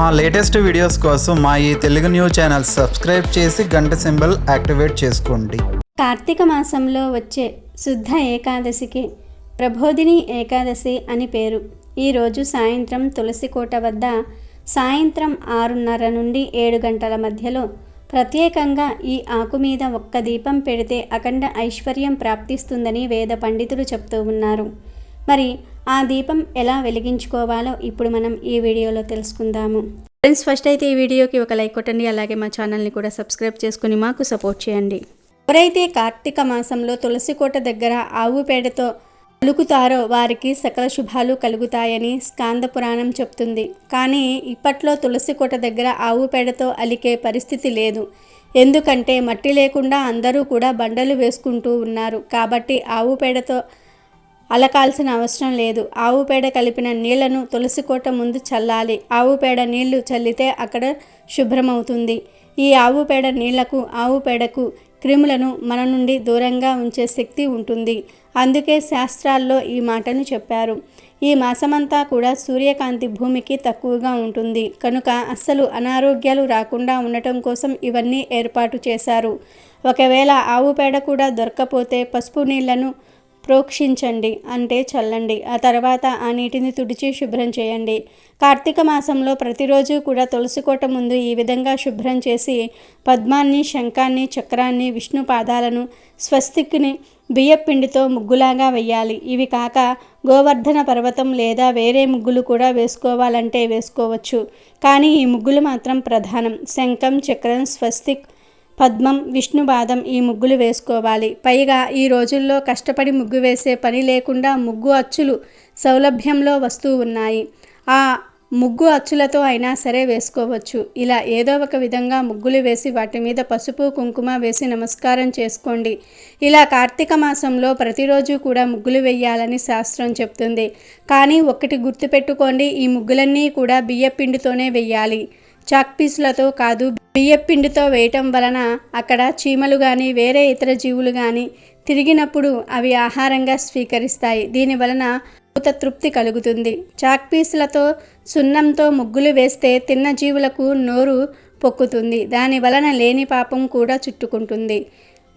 మా latest videos కోసం మా ఈ తెలుగు న్యూస్ ఛానల్ సబ్స్క్రైబ్ చేసి గంట సింబల్ యాక్టివేట్ చేసుకోండి. కార్తీక మాసంలో వచ్చే శుద్ధ ఏకాదశికి ప్రబోధిని ఏకాదశి అని పేరు. ఈరోజు సాయంత్రం తులసి కోట వద్ద సాయంత్రం 6:30 నుండి 7 గంటల మధ్యలో ప్రత్యేకంగా ఈ ఆకు మీద ఒక్క దీపం పెడితే అఖండ ఐశ్వర్యం ప్రాప్తిస్తుందని వేద పండితులు చెప్తూ ఉన్నారు. మరి ఆ దీపం ఎలా వెలిగించుకోవాలో ఇప్పుడు మనం ఈ వీడియోలో తెలుసుకుందాము. ఫ్రెండ్స్, ఫస్ట్ అయితే ఈ వీడియోకి ఒక లైక్ కొట్టండి, అలాగే మా ఛానల్ని కూడా సబ్స్క్రైబ్ చేసుకుని మాకు సపోర్ట్ చేయండి. ఎవరైతే కార్తీక మాసంలో తులసి కోట దగ్గర ఆవు పేడతో అలుకుతారో వారికి సకల శుభాలు కలుగుతాయని స్కాంద పురాణం చెప్తుంది. కానీ ఇప్పట్లో తులసి కోట దగ్గర ఆవు పేడతో అలికే పరిస్థితి లేదు. ఎందుకంటే మట్టి లేకుండా అందరూ కూడా బండలు వేసుకుంటూ ఉన్నారు. కాబట్టి ఆవు పేడతో అలకాల్సిన అవసరం లేదు. ఆవు పేడ కలిపిన నీళ్లను తులసి కోట ముందు చల్లాలి. ఆవు పేడ నీళ్లు చల్లితే అక్కడ శుభ్రమవుతుంది. ఈ ఆవు పేడ నీళ్లకు, ఆవు పేడకు క్రిములను మన నుండి దూరంగా ఉంచే శక్తి ఉంటుంది. అందుకే శాస్త్రాల్లో ఈ మాటను చెప్పారు. ఈ మాసమంతా కూడా సూర్యకాంతి భూమికి తక్కువగా ఉంటుంది కనుక అస్సలు అనారోగ్యాలు రాకుండా ఉండటం కోసం ఇవన్నీ ఏర్పాటు చేశారు. ఒకవేళ ఆవు పేడ కూడా దొరక్కపోతే పసుపు నీళ్లను ప్రోక్షించండి, అంటే చల్లండి. ఆ తర్వాత ఆ నీటిని తుడిచి శుభ్రం చేయండి. కార్తీక మాసంలో ప్రతిరోజు కూడా తులసి కోట ముందు ఈ విధంగా శుభ్రం చేసి పద్మాన్ని, శంఖాన్ని, చక్రాన్ని, విష్ణు పాదాలను, స్వస్తిక్ని బియ్యపిండితో ముగ్గులాగా వేయాలి. ఇవి కాక గోవర్ధన పర్వతం లేదా వేరే ముగ్గులు కూడా వేసుకోవాలంటే వేసుకోవచ్చు. కానీ ఈ ముగ్గులు మాత్రం ప్రధానం. శంఖం, చక్రం, స్వస్తిక్, పద్మం, విష్ణుపాదం ఈ ముగ్గులు వేసుకోవాలి. పైగా ఈ రోజుల్లో కష్టపడి ముగ్గు వేసే పని లేకుండా ముగ్గు అచ్చులు సౌలభ్యంలో వస్తూ ఉన్నాయి. ఆ ముగ్గు అచ్చులతో అయినా సరే వేసుకోవచ్చు. ఇలా ఏదో ఒక విధంగా ముగ్గులు వేసి వాటి మీద పసుపు, కుంకుమ వేసి నమస్కారం చేసుకోండి. ఇలా కార్తీక మాసంలో ప్రతిరోజు కూడా ముగ్గులు వేయాలని శాస్త్రం చెప్తుంది. కానీ ఒక్కటి గుర్తుపెట్టుకోండి, ఈ ముగ్గులన్నీ కూడా బియ్యపిండితోనే వేయాలి, చాక్ పీసులతో కాదు. బియ్యపిండితో వేయటం వలన అక్కడ చీమలు కానీ వేరే ఇతర జీవులు కానీ తిరిగినప్పుడు అవి ఆహారంగా స్వీకరిస్తాయి. దీని వలన తృప్తి కలుగుతుంది. చాక్ పీసులతో, సున్నంతో ముగ్గులు వేస్తే తిన్న జీవులకు నోరు పొక్కుతుంది. దాని వలన లేని పాపం కూడా చుట్టుకుంటుంది.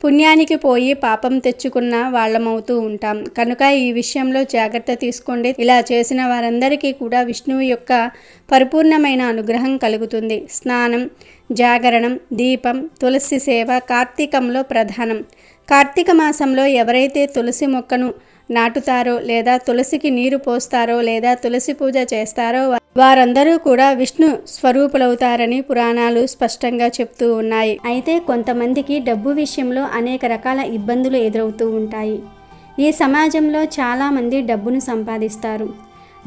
పుణ్యానికి పోయి పాపం తెచ్చుకున్న వాళ్ళమవుతూ ఉంటాం. కనుక ఈ విషయంలో జాగ్రత్త తీసుకోండి. ఇలా చేసిన వారందరికీ కూడా విష్ణువు యొక్క పరిపూర్ణమైన అనుగ్రహం కలుగుతుంది. స్నానం, జాగరణం, దీపం, తులసి సేవ కార్తీకంలో ప్రధానం. కార్తీక మాసంలో ఎవరైతే తులసి మొక్కను నాటుతారో లేదా తులసికి నీరు పోస్తారో లేదా తులసి పూజ చేస్తారో వారందరూ కూడా విష్ణు స్వరూపులవుతారని పురాణాలు స్పష్టంగా చెప్తూ ఉన్నాయి. అయితే కొంతమందికి డబ్బు విషయంలో అనేక రకాల ఇబ్బందులు ఎదురవుతూ ఉంటాయి. ఈ సమాజంలో చాలామంది డబ్బును సంపాదిస్తారు.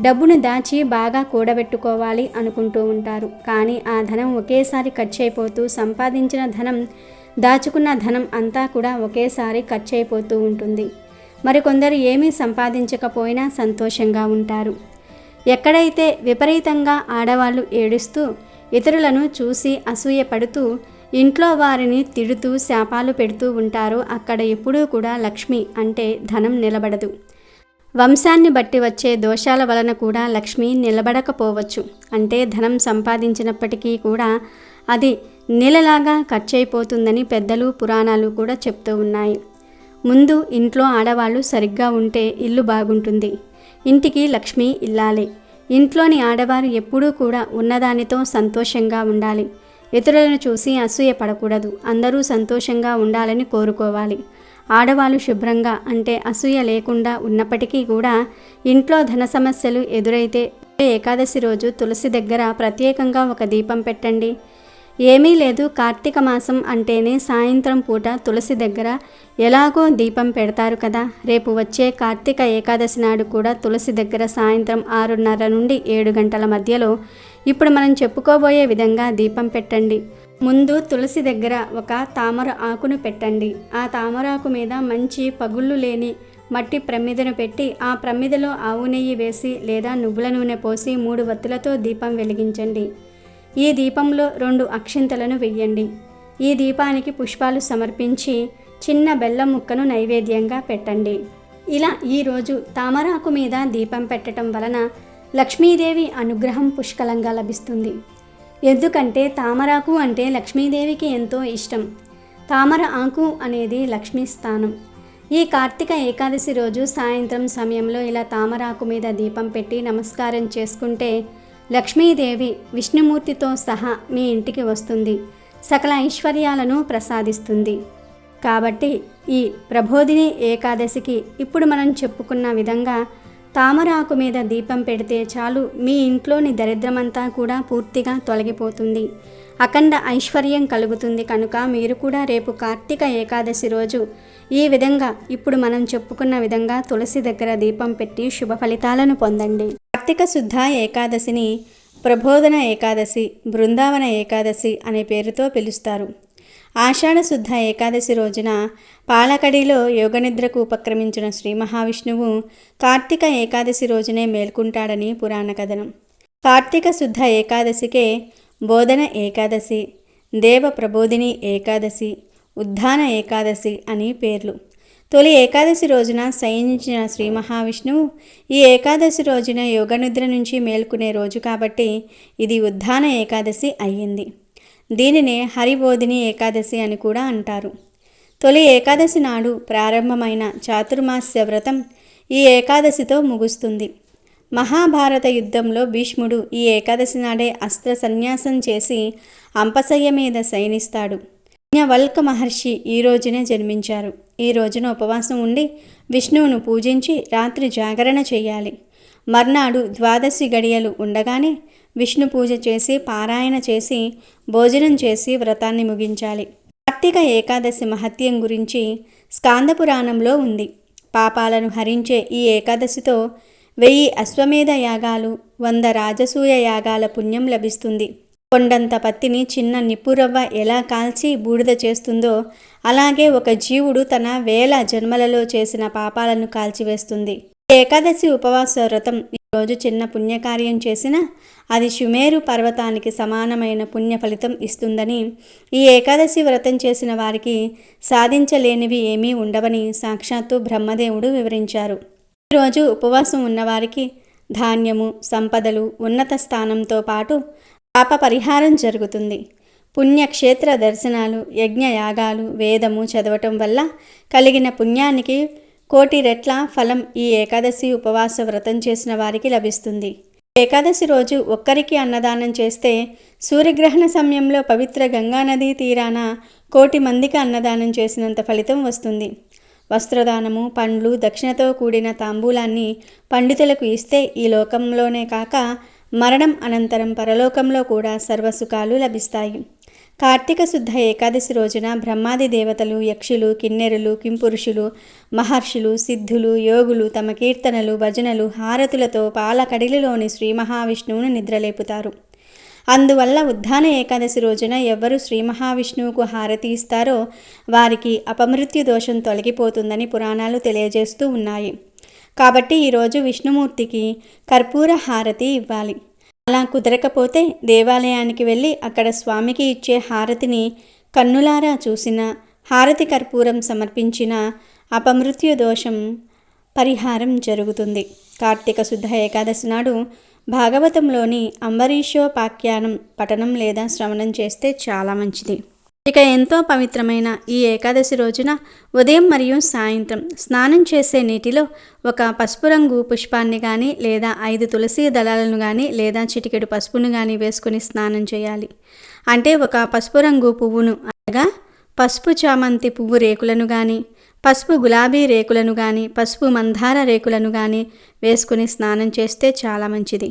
డబ్బును దాచి బాగా కూడబెట్టుకోవాలి అనుకుంటూ ఉంటారు. కానీ ఆ ధనం ఒకేసారి ఖర్చు అయిపోతూ సంపాదించిన ధనం, దాచుకున్న ధనం అంతా కూడా ఒకేసారి ఖర్చు అయిపోతూ ఉంటుంది. మరికొందరు ఏమీ సంపాదించకపోయినా సంతోషంగా ఉంటారు. ఎక్కడైతే విపరీతంగా ఆడవాళ్ళు ఏడుస్తూ ఇతరులను చూసి అసూయ పడుతూ ఇంట్లో వారిని తిడుతూ శాపాలు పెడుతూ ఉంటారో అక్కడ ఎప్పుడూ కూడా లక్ష్మి అంటే ధనం నిలబడదు. వంశాన్ని బట్టి వచ్చే దోషాల వలన కూడా లక్ష్మి నిలబడకపోవచ్చు. అంటే ధనం సంపాదించినప్పటికీ కూడా అది నీళ్ళలాగా ఖర్చయిపోతుందని పెద్దలు, పురాణాలు కూడా చెప్తూ ఉన్నాయి. ముందు ఇంట్లో ఆడవాళ్ళు సరిగ్గా ఉంటే ఇల్లు బాగుంటుంది. ఇంటికి లక్ష్మి ఇల్లాలే. ఇంట్లోని ఆడవారు ఎప్పుడూ కూడా ఉన్నదానితో సంతోషంగా ఉండాలి. ఇతరులను చూసి అసూయ పడకూడదు. అందరూ సంతోషంగా ఉండాలని కోరుకోవాలి. ఆడవాళ్ళు శుభ్రంగా అంటే అసూయ లేకుండా ఉన్నప్పటికీ కూడా ఇంట్లో ధన సమస్యలు ఎదురైతే ఏకాదశి రోజు తులసి దగ్గర ప్రత్యేకంగా ఒక దీపం పెట్టండి. ఏమీ లేదు, కార్తీక మాసం అంటేనే సాయంత్రం పూట తులసి దగ్గర ఎలాగో దీపం పెడతారు కదా. రేపు వచ్చే కార్తీక ఏకాదశి నాడు కూడా తులసి దగ్గర సాయంత్రం 6:30 నుండి 7 గంటల మధ్యలో ఇప్పుడు మనం చెప్పుకోబోయే విధంగా దీపం పెట్టండి. ముందు తులసి దగ్గర ఒక తామర ఆకును పెట్టండి. ఆ తామరాకు మీద మంచి పగుళ్ళు లేని మట్టి ప్రమిదను పెట్టి ఆ ప్రమిదలో ఆవు నెయ్యి వేసి లేదా నువ్వుల నూనె పోసి 3 వత్తులతో దీపం వెలిగించండి. ఈ దీపంలో 2 అక్షింతలను వెయ్యండి. ఈ దీపానికి పుష్పాలు సమర్పించి చిన్న బెల్లం ముక్కను నైవేద్యంగా పెట్టండి. ఇలా ఈరోజు తామరాకు మీద దీపం పెట్టడం వలన లక్ష్మీదేవి అనుగ్రహం పుష్కలంగా లభిస్తుంది. ఎందుకంటే తామరాకు అంటే లక్ష్మీదేవికి ఎంతో ఇష్టం. తామర ఆకు అనేది లక్ష్మీ స్థానం. ఈ కార్తీక ఏకాదశి రోజు సాయంత్రం సమయంలో ఇలా తామరాకు మీద దీపం పెట్టి నమస్కారం చేసుకుంటే లక్ష్మీదేవి విష్ణుమూర్తితో సహా మీ ఇంటికి వస్తుంది, సకల ఐశ్వర్యాలను ప్రసాదిస్తుంది. కాబట్టి ఈ ప్రభోదిని ఏకాదశికి ఇప్పుడు మనం చెప్పుకున్న విధంగా తామరాకు మీద దీపం పెడితే చాలు, మీ ఇంట్లోని దరిద్రమంతా కూడా పూర్తిగా తొలగిపోతుంది, అఖండ ఐశ్వర్యం కలుగుతుంది. కనుక మీరు కూడా రేపు కార్తీక ఏకాదశి రోజు ఈ విధంగా ఇప్పుడు మనం చెప్పుకున్న విధంగా తులసి దగ్గర దీపం పెట్టి శుభ ఫలితాలను పొందండి. కార్తీక శుద్ధ ఏకాదశిని ప్రభోదన ఏకాదశి, బృందావన ఏకాదశి అనే పేరుతో పిలుస్తారు. ఆషాఢ శుద్ధ ఏకాదశి రోజున పాలకడిలో యోగనిద్రకు ఉపక్రమించిన శ్రీ మహావిష్ణువు కార్తీక ఏకాదశి రోజునే మేల్కుంటాడని పురాణ కథనం. కార్తీక శుద్ధ ఏకాదశికే బోధన ఏకాదశి, దేవ ప్రబోధిని ఏకాదశి, ఉద్ధాన ఏకాదశి అని పేర్లు. తొలి ఏకాదశి రోజున శయనించిన శ్రీ మహావిష్ణువు ఈ ఏకాదశి రోజున యోగనిద్ర నుంచి మేల్కొనే రోజు కాబట్టి ఇది ఉద్ధాన ఏకాదశి అయ్యింది. దీనినే హరిబోధిని ఏకాదశి అని కూడా అంటారు. తొలి ఏకాదశి నాడు ప్రారంభమైన చాతుర్మాస్య వ్రతం ఈ ఏకాదశితో ముగుస్తుంది. మహాభారత యుద్ధంలో భీష్ముడు ఈ ఏకాదశి నాడే అస్త్ర సన్యాసం చేసి అంపశయ్య మీద శయనిస్తాడు. యజ్ఞవల్క మహర్షి ఈ రోజునే జన్మించారు. ఈ రోజున ఉపవాసం ఉండి విష్ణువును పూజించి రాత్రి జాగరణ చేయాలి. మర్నాడు ద్వాదశి గడియలు ఉండగానే విష్ణు పూజ చేసి పారాయణ చేసి భోజనం చేసి వ్రతాన్ని ముగించాలి. కార్తీక ఏకాదశి మహత్యం గురించి స్కాంద పురాణంలో ఉంది. పాపాలను హరించే ఈ ఏకాదశితో 1000 అశ్వమేధ యాగాలు, 100 రాజసూయ యాగాల పుణ్యం లభిస్తుంది. కొండంత పత్తిని చిన్న నిప్పురవ్వ ఎలా కాల్చి బూడిద చేస్తుందో అలాగే ఒక జీవుడు తన 1000 జన్మలలో చేసిన పాపాలను కాల్చివేస్తుంది. ఏకాదశి ఉపవాస వ్రతం ఈరోజు చిన్న పుణ్యకార్యం చేసినా అది సుమేరు పర్వతానికి సమానమైన పుణ్య ఫలితం ఇస్తుందని, ఈ ఏకాదశి వ్రతం చేసిన వారికి సాధించలేనివి ఏమీ ఉండవని సాక్షాత్తు బ్రహ్మదేవుడు వివరించారు. ఈరోజు ఉపవాసం ఉన్నవారికి ధాన్యము, సంపదలు, ఉన్నత స్థానంతో పాటు పాప పరిహారం జరుగుతుంది. పుణ్యక్షేత్ర దర్శనాలు, యజ్ఞయాగాలు, వేదము చదవటం వల్ల కలిగిన పుణ్యానికి 1,000,000 రెట్ల ఫలం ఈ ఏకాదశి ఉపవాస వ్రతం చేసిన వారికి లభిస్తుంది. ఏకాదశి రోజు ఒక్కరికి అన్నదానం చేస్తే సూర్యగ్రహణ సమయంలో పవిత్ర గంగానదీ తీరాన 1,000,000 మందికి అన్నదానం చేసినంత ఫలితం వస్తుంది. వస్త్రదానము, పండ్లు, దక్షిణతో కూడిన తాంబూలాన్ని పండితులకు ఇస్తే ఈ లోకంలోనే కాక మరణం అనంతరం పరలోకంలో కూడా సర్వసుఖాలు లభిస్తాయి. కార్తీక శుద్ధ ఏకాదశి రోజున బ్రహ్మాది దేవతలు, యక్షులు, కిన్నెరులు, కింపురుషులు, మహర్షులు, సిద్ధులు, యోగులు తమ కీర్తనలు, భజనలు, హారతులతో పాలకడిలిలోని శ్రీ మహావిష్ణువును నిద్రలేపుతారు. అందువల్ల ఉద్ధాన ఏకాదశి రోజున ఎవరు శ్రీ మహావిష్ణువుకు హారతి ఇస్తారో వారికి అపమృత్యు దోషం తొలగిపోతుందని పురాణాలు తెలియజేస్తూ ఉన్నాయి. కాబట్టి ఈరోజు విష్ణుమూర్తికి కర్పూర హారతి ఇవ్వాలి. అలా కుదరకపోతే దేవాలయానికి వెళ్ళి అక్కడ స్వామికి ఇచ్చే హారతిని కన్నులారా చూసిన, హారతి కర్పూరం సమర్పించిన అపమృత్యు దోషం పరిహారం జరుగుతుంది. కార్తీక శుద్ధ ఏకాదశి నాడు భాగవతంలోని అంబరీషోపాఖ్యానం పఠనం లేదా శ్రవణం చేస్తే చాలా మంచిది. ఇక ఎంతో పవిత్రమైన ఈ ఏకాదశి రోజున ఉదయం మరియు సాయంత్రం స్నానం చేసే నీటిలో ఒక పసుపు రంగు పుష్పాన్ని కానీ లేదా 5 తులసి దళాలను కానీ లేదా చిటికెడు పసుపును కానీ వేసుకుని స్నానం చేయాలి. అంటే ఒక పసుపు రంగు పువ్వును అనగా పసుపు చామంతి పువ్వు రేకులను కానీ, పసుపు గులాబీ రేకులను కానీ, పసుపు మందార రేకులను కానీ వేసుకుని స్నానం చేస్తే చాలా మంచిది.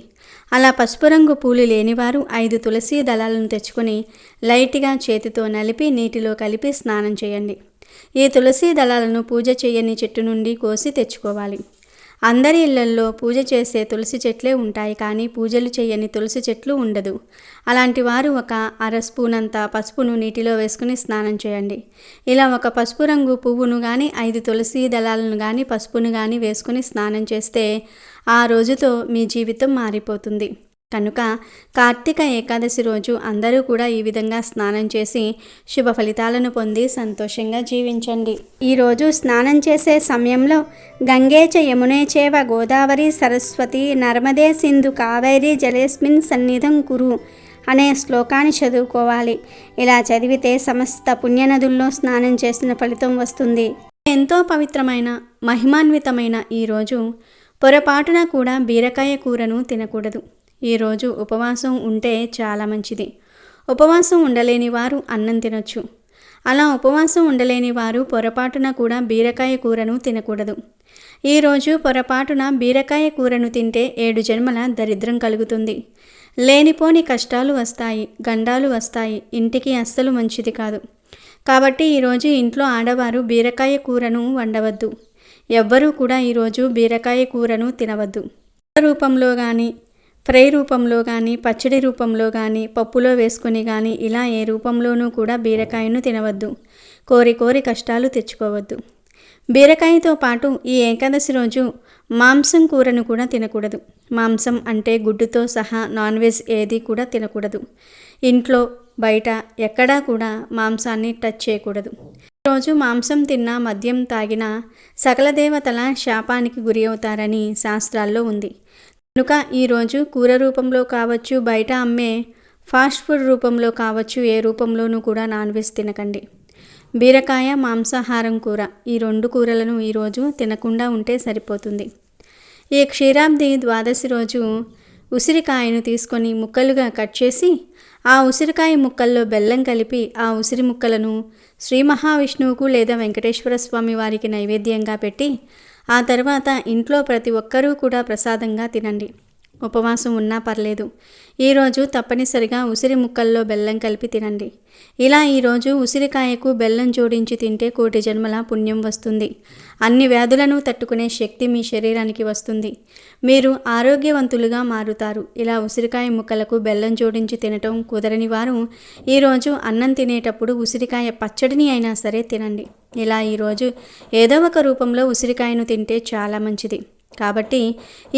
అలా పసుపు రంగు పూలు లేనివారు 5 తులసి దళాలను తెచ్చుకొని లైట్గా చేతితో నలిపి నీటిలో కలిపి స్నానం చేయండి. ఈ తులసి దళాలను పూజ చేయని చెట్టు నుండి కోసి తెచ్చుకోవాలి. అందరి ఇళ్లల్లో పూజ చేసే తులసి చెట్లే ఉంటాయి, కానీ పూజలు చేయని తులసి చెట్లు ఉండదు. అలాంటి వారు ఒక 1/2 స్పూన్ అంత పసుపును నీటిలో వేసుకుని స్నానం చేయండి. ఇలా ఒక పసుపు రంగు పువ్వును కానీ 5 తులసి దళాలను కానీ పసుపును కానీ వేసుకుని స్నానం చేస్తే ఆ రోజుతో మీ జీవితం మారిపోతుంది. కనుక కార్తీక ఏకాదశి రోజు అందరూ కూడా ఈ విధంగా స్నానం చేసి శుభ ఫలితాలను పొంది సంతోషంగా జీవించండి. ఈరోజు స్నానం చేసే సమయంలో గంగే చ యమునే చేవ గోదావరి సరస్వతి నర్మదే సింధు కావేరీ జలేస్మిన్ సన్నిధం కురు అనే శ్లోకాన్ని చదువుకోవాలి. ఇలా చదివితే సమస్త పుణ్యనదుల్లో స్నానం చేసిన ఫలితం వస్తుంది. ఎంతో పవిత్రమైన మహిమాన్వితమైన ఈరోజు పొరపాటున కూడా బీరకాయ కూరను తినకూడదు. ఈరోజు ఉపవాసం ఉంటే చాలా మంచిది. ఉపవాసం ఉండలేని వారు అన్నం తినొచ్చు. అలా ఉపవాసం ఉండలేని వారు పొరపాటున కూడా బీరకాయ కూరను తినకూడదు. ఈరోజు పొరపాటున బీరకాయ కూరను తింటే 7 జన్మల దరిద్రం కలుగుతుంది. లేనిపోని కష్టాలు వస్తాయి, గండాలు వస్తాయి. ఇంటికి అస్సలు మంచిది కాదు. కాబట్టి ఈరోజు ఇంట్లో ఆడవారు బీరకాయ కూరను వండవద్దు. ఎవ్వరూ కూడా ఈరోజు బీరకాయ కూరను తినవద్దు. రూపంలో కానీ, ఫ్రై రూపంలో కానీ, పచ్చడి రూపంలో కానీ, పప్పులో వేసుకొని కానీ ఇలా ఏ రూపంలోనూ కూడా బీరకాయను తినవద్దు. కోరి కష్టాలు తెచ్చుకోవద్దు. బీరకాయతో పాటు ఈ ఏకాదశి రోజు మాంసం కూరను కూడా తినకూడదు. మాంసం అంటే గుడ్డుతో సహా నాన్ వెజ్ ఏది కూడా తినకూడదు. ఇంట్లో బయట ఎక్కడా కూడా మాంసాన్ని టచ్ చేయకూడదు. ఈరోజు మాంసం తిన్నా, మద్యం తాగినా సకల దేవతల శాపానికి గురి అవుతారని శాస్త్రాల్లో ఉంది. కనుక ఈరోజు కూర రూపంలో కావచ్చు, బయట అమ్మే ఫాస్ట్ ఫుడ్ రూపంలో కావచ్చు, ఏ రూపంలోనూ కూడా నాన్ వెజ్ తినకండి. బీరకాయ మాంసాహారం కూర, ఈ 2 కూరలను ఈరోజు తినకుండా ఉంటే సరిపోతుంది. ఈ క్షీరాబ్ది ద్వాదశి రోజు ఉసిరికాయను తీసుకొని ముక్కలుగా కట్ చేసి ఆ ఉసిరికాయ ముక్కల్లో బెల్లం కలిపి ఆ ఉసిరి ముక్కలను శ్రీ మహావిష్ణువుకు లేదా వెంకటేశ్వర స్వామి వారికి నైవేద్యంగా పెట్టి ఆ తర్వాత ఇంట్లో ప్రతి ఒక్కరూ కూడా ప్రసాదంగా తినండి. ఉపవాసం ఉన్నా పర్లేదు. ఈరోజు తప్పనిసరిగా ఉసిరి ముక్కల్లో బెల్లం కలిపి తినండి. ఇలా ఈరోజు ఉసిరికాయకు బెల్లం జోడించి తింటే 1,000,000 జన్మల పుణ్యం వస్తుంది. అన్ని వ్యాధులను తట్టుకునే శక్తి మీ శరీరానికి వస్తుంది. మీరు ఆరోగ్యవంతులుగా మారుతారు. ఇలా ఉసిరికాయ ముక్కలకు బెల్లం జోడించి తినటం కుదరని వారు ఈరోజు అన్నం తినేటప్పుడు ఉసిరికాయ పచ్చడిని అయినా సరే తినండి. ఇలా ఈరోజు ఏదో ఒక రూపంలో ఉసిరికాయను తింటే చాలా మంచిది. కాబట్టి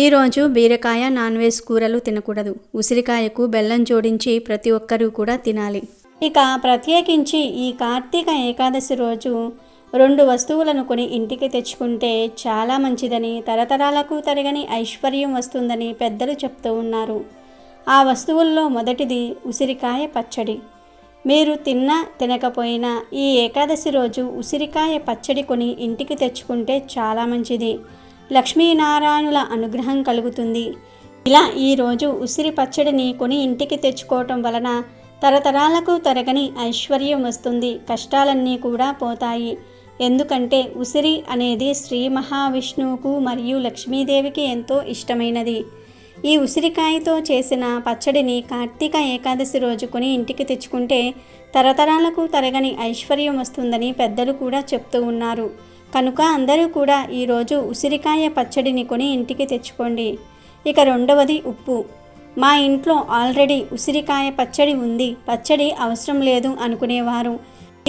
ఈరోజు బీరకాయ నాన్ వెజ్ కూరలు తినకూడదు. ఉసిరికాయకు బెల్లం జోడించి ప్రతి ఒక్కరూ కూడా తినాలి. ఇక ప్రత్యేకించి ఈ కార్తీక ఏకాదశి రోజు 2 వస్తువులను కొని ఇంటికి తెచ్చుకుంటే చాలా మంచిదని, తరతరాలకు తరగని ఐశ్వర్యం వస్తుందని పెద్దలు చెప్తూ ఉన్నారు. ఆ వస్తువుల్లో మొదటిది ఉసిరికాయ పచ్చడి. మీరు తిన్నా తినకపోయినా ఈ ఏకాదశి రోజు ఉసిరికాయ పచ్చడి కొని ఇంటికి తెచ్చుకుంటే చాలా మంచిది. లక్ష్మీనారాయణుల అనుగ్రహం కలుగుతుంది. ఇలా ఈరోజు ఉసిరి పచ్చడిని కొని ఇంటికి తెచ్చుకోవటం వలన తరతరాలకు తరగని ఐశ్వర్యం వస్తుంది. కష్టాలన్నీ కూడా పోతాయి. ఎందుకంటే ఉసిరి అనేది శ్రీ మహావిష్ణువుకు మరియు లక్ష్మీదేవికి ఎంతో ఇష్టమైనది. ఈ ఉసిరికాయతో చేసిన పచ్చడిని కార్తీక ఏకాదశి రోజు కొని ఇంటికి తెచ్చుకుంటే తరతరాలకు తరగని ఐశ్వర్యం వస్తుందని పెద్దలు కూడా చెప్తూ ఉన్నారు. కనుక అందరూ కూడా ఈరోజు ఉసిరికాయ పచ్చడిని కొని ఇంటికి తెచ్చుకోండి. ఇక రెండవది ఉప్పు. మా ఇంట్లో ఆల్రెడీ ఉసిరికాయ పచ్చడి ఉంది, పచ్చడి అవసరం లేదు అనుకునేవారు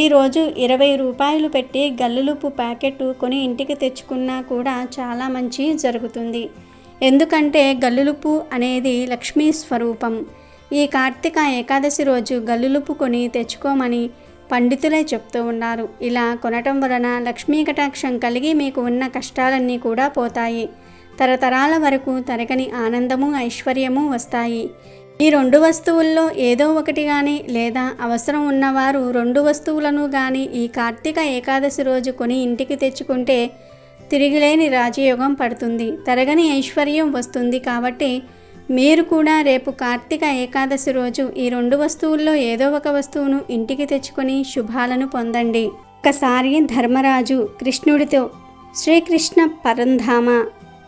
ఈరోజు 20 రూపాయలు పెట్టి గల్లులుప్పు ప్యాకెట్ కొని ఇంటికి తెచ్చుకున్నా కూడా చాలా మంచి జరుగుతుంది. ఎందుకంటే గల్లులుప్పు అనేది లక్ష్మీ స్వరూపం. ఈ కార్తీక ఏకాదశి రోజు గల్లులుప్పు కొని తెచ్చుకోమని పండితులే చెప్తూ ఉన్నారు. ఇలా కొనటం వలన లక్ష్మీ కటాక్షం కలిగి మీకు ఉన్న కష్టాలన్నీ కూడా పోతాయి. తరతరాల వరకు తరగని ఆనందము, ఐశ్వర్యము వస్తాయి. ఈ 2 వస్తువుల్లో ఏదో ఒకటి కానీ లేదా అవసరం ఉన్నవారు 2 వస్తువులను కానీ ఈ కార్తీక ఏకాదశి రోజు కొని ఇంటికి తెచ్చుకుంటే తిరిగిలేని రాజయోగం పడుతుంది, తరగని ఐశ్వర్యం వస్తుంది. కాబట్టి మీరు కూడా రేపు కార్తీక ఏకాదశి రోజు ఈ 2 వస్తువుల్లో ఏదో ఒక వస్తువును ఇంటికి తెచ్చుకొని శుభాలను పొందండి. ఒకసారి ధర్మరాజు కృష్ణుడితో, శ్రీకృష్ణ పరంధామ,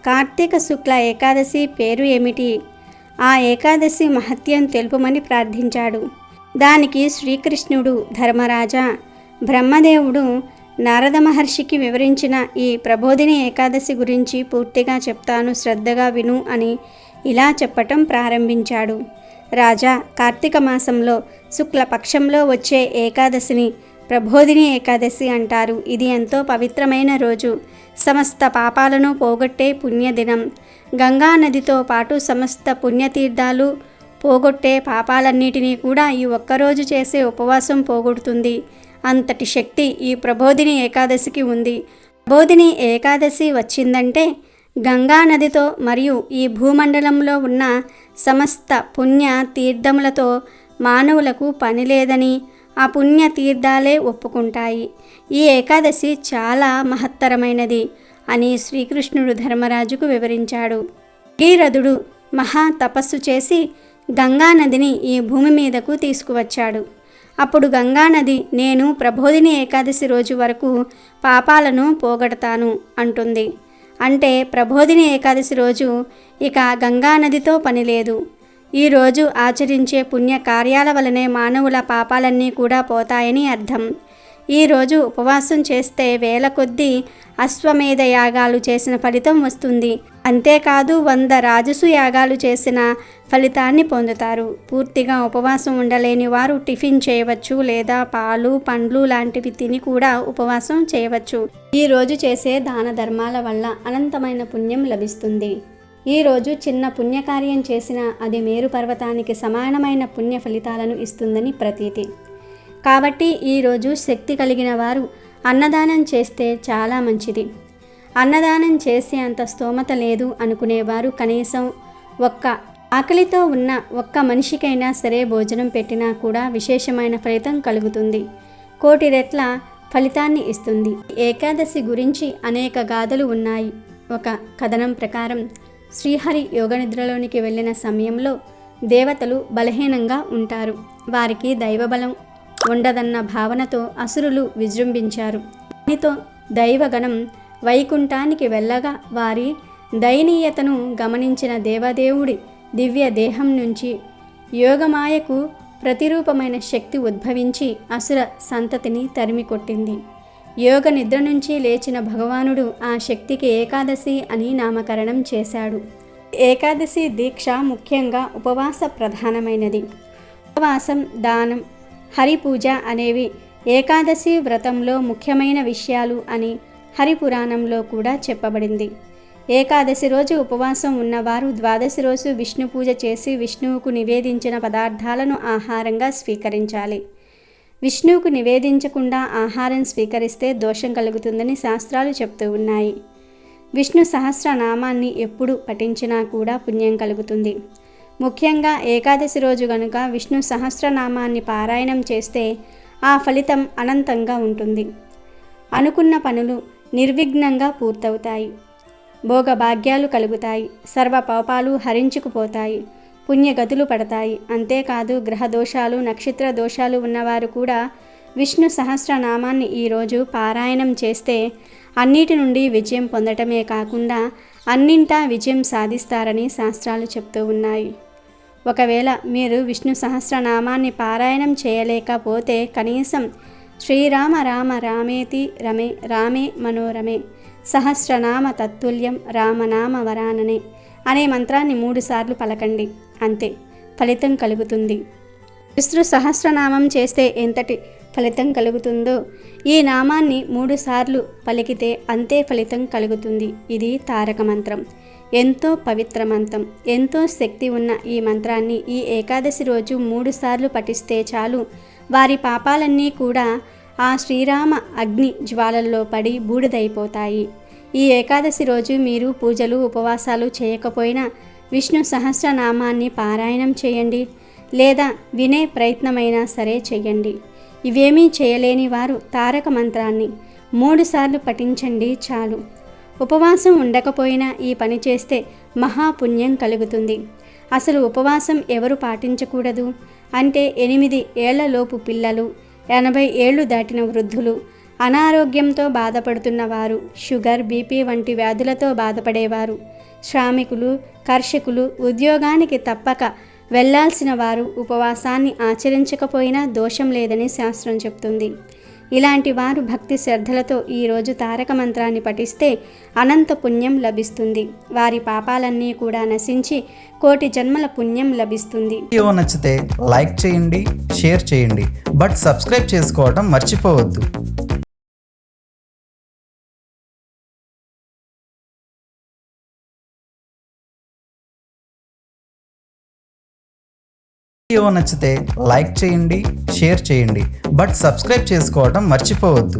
కార్తీక శుక్ల ఏకాదశి పేరు ఏమిటి? ఆ ఏకాదశి మహత్యం తెలుపమని ప్రార్థించాడు. దానికి శ్రీకృష్ణుడు, ధర్మరాజా, బ్రహ్మదేవుడు నారద మహర్షికి వివరించిన ఈ ప్రబోధిని ఏకాదశి గురించి పూర్తిగా చెప్తాను, శ్రద్ధగా విను అని ఇలా చెప్పటం ప్రారంభించాడు. రాజా, కార్తీక మాసంలో శుక్లపక్షంలో వచ్చే ఏకాదశిని ప్రబోధిని ఏకాదశి అంటారు. ఇది ఎంతో పవిత్రమైన రోజు, సమస్త పాపాలను పోగొట్టే పుణ్యదినం. గంగా నదితో పాటు సమస్త పుణ్యతీర్థాలు పోగొట్టే పాపాలన్నిటినీ కూడా ఈ ఒక్కరోజు చేసే ఉపవాసం పోగొడుతుంది. అంతటి శక్తి ఈ ప్రబోధిని ఏకాదశికి ఉంది. ప్రబోధిని ఏకాదశి వచ్చిందంటే గంగా నదితో మరియు ఈ భూమండలంలో ఉన్న సమస్త పుణ్య తీర్థములతో మానవులకు పని లేదని ఆ పుణ్య తీర్థాలే ఒప్పుకుంటాయి. ఈ ఏకాదశి చాలా మహత్తరమైనది అని శ్రీకృష్ణుడు ధర్మరాజుకు వివరించాడు. భగీరథుడు మహా తపస్సు చేసి గంగానదిని ఈ భూమి మీదకు తీసుకువచ్చాడు. అప్పుడు గంగానది, నేను ప్రబోధిని ఏకాదశి రోజు వరకు పాపాలను పోగొడతాను అంటుంది. అంటే ప్రబోధిని ఏకాదశి రోజు ఇక గంగానదితో పని లేదు. ఈరోజు ఆచరించే పుణ్య కార్యాల వలనే మానవుల పాపాలన్నీ కూడా పోతాయని అర్థం. ఈరోజు ఉపవాసం చేస్తే వేల కొద్దీ అశ్వమేధ యాగాలు చేసిన ఫలితం వస్తుంది. అంతేకాదు 100 రాజసు యాగాలు చేసిన ఫలితాన్ని పొందుతారు. పూర్తిగా ఉపవాసం ఉండలేని వారు టిఫిన్ చేయవచ్చు, లేదా పాలు పండ్లు లాంటివి తిని కూడా ఉపవాసం చేయవచ్చు. ఈరోజు చేసే దాన ధర్మాల వల్ల అనంతమైన పుణ్యం లభిస్తుంది. ఈరోజు చిన్న పుణ్యకార్యం చేసినా అది మేరు పర్వతానికి సమానమైన పుణ్య ఫలితాలను ఇస్తుందని ప్రతీతి. కాబట్టి ఈరోజు శక్తి కలిగిన వారు అన్నదానం చేస్తే చాలా మంచిది. అన్నదానం చేసే అంత స్తోమత లేదు అనుకునేవారు కనీసం ఆకలితో ఉన్న ఒక్క మనిషికైనా సరే భోజనం పెట్టినా కూడా విశేషమైన ఫలితం కలుగుతుంది. 1,000,000 రెట్ల ఫలితాన్ని ఇస్తుంది. ఏకాదశి గురించి అనేక గాథలు ఉన్నాయి. ఒక కథనం ప్రకారం శ్రీహరి యోగనిద్రలోనికి వెళ్ళిన సమయంలో దేవతలు బలహీనంగా ఉంటారు. వారికి దైవబలం ఉండదన్న భావనతో అసురులు విజృంభించారు. దీనితో దైవగణం వైకుంఠానికి వెళ్ళగా వారి దయనీయతను గమనించిన దేవదేవుడి దివ్య దేహం నుంచి యోగమాయకు ప్రతిరూపమైన శక్తి ఉద్భవించి అసుర సంతతిని తరిమికొట్టింది. యోగ నిద్ర నుంచి లేచిన భగవానుడు ఆ శక్తికి ఏకాదశి అని నామకరణం చేశాడు. ఏకాదశి దీక్ష ముఖ్యంగా ఉపవాస ప్రధానమైనది. ఉపవాసం, దానం, హరిపూజ అనేవి ఏకాదశి వ్రతంలో ముఖ్యమైన విషయాలు అని హరిపురాణంలో కూడా చెప్పబడింది. ఏకాదశి రోజు ఉపవాసం ఉన్నవారు ద్వాదశి రోజు విష్ణు పూజ చేసి విష్ణువుకు నివేదించిన పదార్థాలను ఆహారంగా స్వీకరించాలి. విష్ణువుకు నివేదించకుండా ఆహారం స్వీకరిస్తే దోషం కలుగుతుందని శాస్త్రాలు చెప్తూ ఉన్నాయి. విష్ణు సహస్రనామాన్ని ఎప్పుడు పఠించినా కూడా పుణ్యం కలుగుతుంది. ముఖ్యంగా ఏకాదశి రోజు గనుక విష్ణు సహస్రనామాన్ని పారాయణం చేస్తే ఆ ఫలితం అనంతంగా ఉంటుంది. అనుకున్న పనులు నిర్విఘ్నంగా పూర్తవుతాయి. భోగభాగ్యాలు కలుగుతాయి. సర్వ పాపాలు హరించుకుపోతాయి. పుణ్యగతులు పడతాయి. అంతేకాదు గ్రహ దోషాలు, నక్షత్ర దోషాలు ఉన్నవారు కూడా విష్ణు సహస్రనామాన్ని ఈరోజు పారాయణం చేస్తే అన్నిటి నుండి విజయం పొందటమే కాకుండా అన్నింటా విజయం సాధిస్తారని శాస్త్రాలు చెప్తూ ఉన్నాయి. ఒకవేళ మీరు విష్ణు సహస్రనామాన్ని పారాయణం చేయలేకపోతే కనీసం శ్రీరామ రామ రామేతి రమే రామే మనోరమే సహస్రనామ తత్తుల్యం రామనామ వరాననే అనే మంత్రాన్ని 3 సార్లు పలకండి. అంతే, ఫలితం కలుగుతుంది. విష్ణు సహస్రనామం చేస్తే ఎంతటి ఫలితం కలుగుతుందో ఈ నామాన్ని 3 సార్లు పలికితే అంతే ఫలితం కలుగుతుంది. ఇది తారక మంత్రం. ఎంతో పవిత్ర మంత్రం, ఎంతో శక్తి ఉన్న ఈ మంత్రాన్ని ఈ ఏకాదశి రోజు 3 సార్లు పఠిస్తే చాలు. వారి పాపాలన్నీ కూడా ఆ శ్రీరామ అగ్ని జ్వాలల్లో పడి బూడిదైపోతాయి. ఈ ఏకాదశి రోజు మీరు పూజలు, ఉపవాసాలు చేయకపోయినా విష్ణు సహస్రనామాన్ని పారాయణం చేయండి, లేదా వినే ప్రయత్నమైనా సరే చేయండి. ఇవేమీ చేయలేని వారు తారక మంత్రాన్ని 3 సార్లు పఠించండి చాలు. ఉపవాసం ఉండకపోయినా ఈ పని చేస్తే మహాపుణ్యం కలుగుతుంది. అసలు ఉపవాసం ఎవరు పాటించకూడదు అంటే 8 ఏళ్లలోపు పిల్లలు, 80 ఏళ్లు దాటిన వృద్ధులు, అనారోగ్యంతో బాధపడుతున్న వారు, షుగర్, బీపీ వంటి వ్యాధులతో బాధపడేవారు, శ్రామికులు, కర్షకులు, ఉద్యోగానికి తప్పక వెళ్లాల్సిన వారు ఉపవాసాన్ని ఆచరించకపోయినా దోషం లేదని శాస్త్రం చెప్తుంది. ఇలాంటి వారు భక్తి శ్రద్ధలతో ఈరోజు తారక మంత్రాన్ని పఠిస్తే అనంత పుణ్యం లభిస్తుంది. వారి పాపాలన్నీ కూడా నశించి 1,000,000 జన్మల పుణ్యం లభిస్తుంది. వీడియో నచ్చితే లైక్ చేయండి, షేర్ చేయండి, బట్ సబ్స్క్రైబ్ చేసుకోవడం మర్చిపోవద్దు. వీడియో నచ్చితే లైక్ చేయండి, షేర్ చేయండి, బట్ సబ్స్క్రైబ్ చేసుకోవడం మర్చిపోవద్దు.